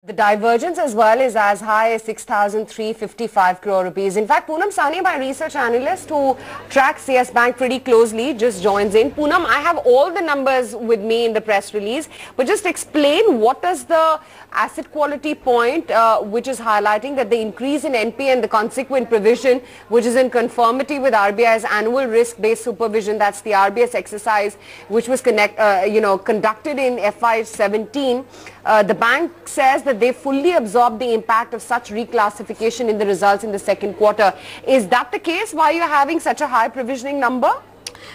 The divergence as well is as high as 6,355 crore rupees. In fact, Poonam Sahni, my research analyst who tracks CS Bank pretty closely, just joins in. Poonam, I have all the numbers with me in the press release, but just explain what is the asset quality point which is highlighting that the increase in NPA and the consequent provision, which is in conformity with RBI's annual risk-based supervision, that's the RBS exercise, which was conducted in FY17. The bank says that they fully absorbed the impact of such reclassification in the results in the second quarter. Is that the case? Why are you having such a high provisioning number?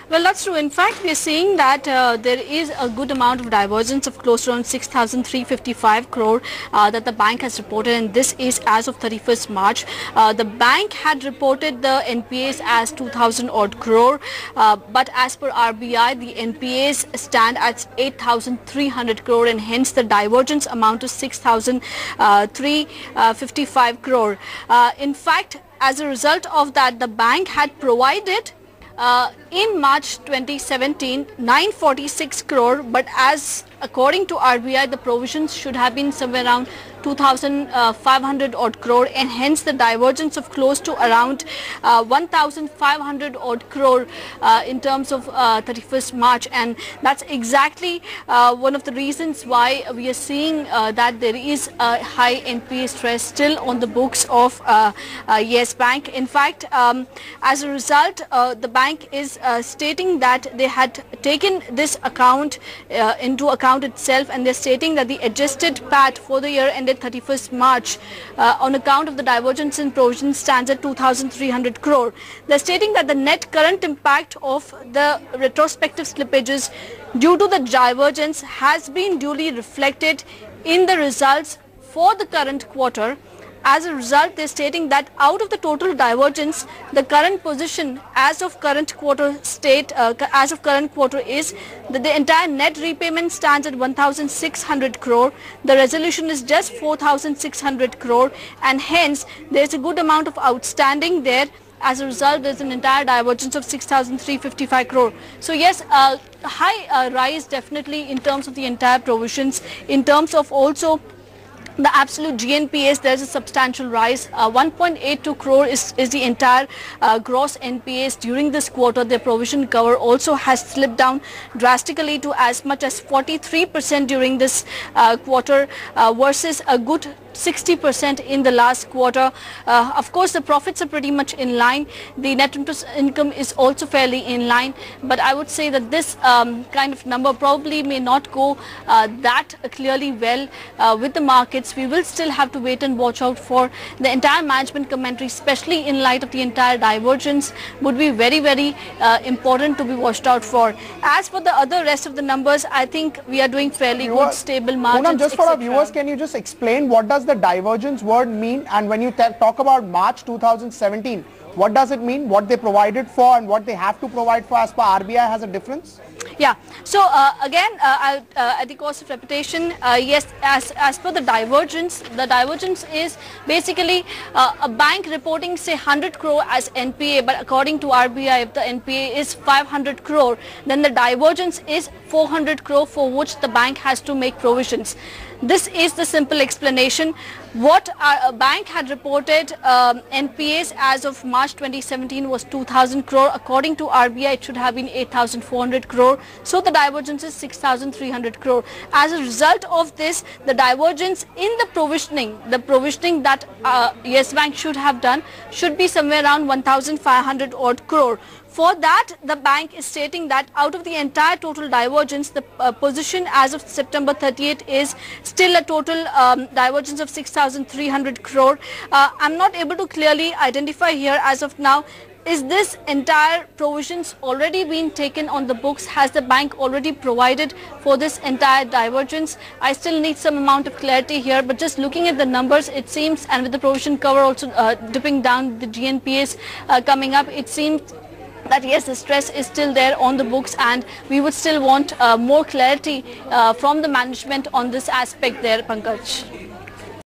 Well, that's true. In fact, we are seeing that there is a good amount of divergence of close to around 6,355 crore that the bank has reported, and this is as of 31st March. The bank had reported the NPAs as 2,000 odd crore, but as per RBI, the NPAs stand at 8,300 crore, and hence the divergence amount to 6,355 crore. In fact, as a result of that, the bank had provided in March 2017 946 crore, but as according to RBI, the provisions should have been somewhere around 2,500 odd crore, and hence the divergence of close to around 1,500 odd crore in terms of 31st March, and that's exactly one of the reasons why we are seeing that there is a high NPA stress still on the books of Yes Bank. In fact, as a result, the bank is stating that they had taken this account into account itself, and they're stating that the adjusted PAT for the year ended 31st March on account of the divergence in provision stands at 2,300 crore. They're stating that the net current impact of the retrospective slippages due to the divergence has been duly reflected in the results for the current quarter. As a result, they're stating that out of the total divergence, the current position as of current quarter is that the entire net repayment stands at 1,600 crore. The resolution is just 4,600 crore, and hence there's a good amount of outstanding there. As a result, there's an entire divergence of 6,355 crore. So yes, high rise definitely in terms of the entire provisions. In terms of also the absolute GNPAs, there's a substantial rise. 1.82 crore is the entire gross NPAs during this quarter. Their provision cover also has slipped down drastically to as much as 43% during this quarter versus a good 60% in the last quarter. Of course, the profits are pretty much in line. The net interest income is also fairly in line, but I would say that this kind of number probably may not go that clearly well with the markets. We will still have to wait and watch out for the entire management commentary, especially in light of the entire divergence, would be very, very important to be watched out for. As for the other rest of the numbers, I think we are doing fairly good, stable margins. Poonam, just for our viewers, can you just explain what does the divergence word mean, and when you talk about March 2017, what does it mean? What they provided for and what they have to provide for as per RBI has a difference? Yeah, so again, at the cost of repetition, yes, as per the divergence is basically a bank reporting say 100 crore as NPA, but according to RBI, if the NPA is 500 crore, then the divergence is 400 crore for which the bank has to make provisions. This is the simple explanation. What a bank had reported NPAs as of March 2017 was 2,000 crore. According to RBI, it should have been 8,400 crore. So the divergence is 6,300 crore. As a result of this, the divergence in the provisioning that Yes Bank should have done should be somewhere around 1,500 odd crore. For that, the bank is stating that out of the entire total divergence, the position as of September 30th is still a total divergence of 6,300 crore. I'm not able to clearly identify here as of now. Is this entire provisions already been taken on the books? Has the bank already provided for this entire divergence? I still need some amount of clarity here, but just looking at the numbers, it seems, and with the provision cover also dipping down, the GNPAs coming up, it seems that yes, the stress is still there on the books, and we would still want more clarity from the management on this aspect there, Pankaj.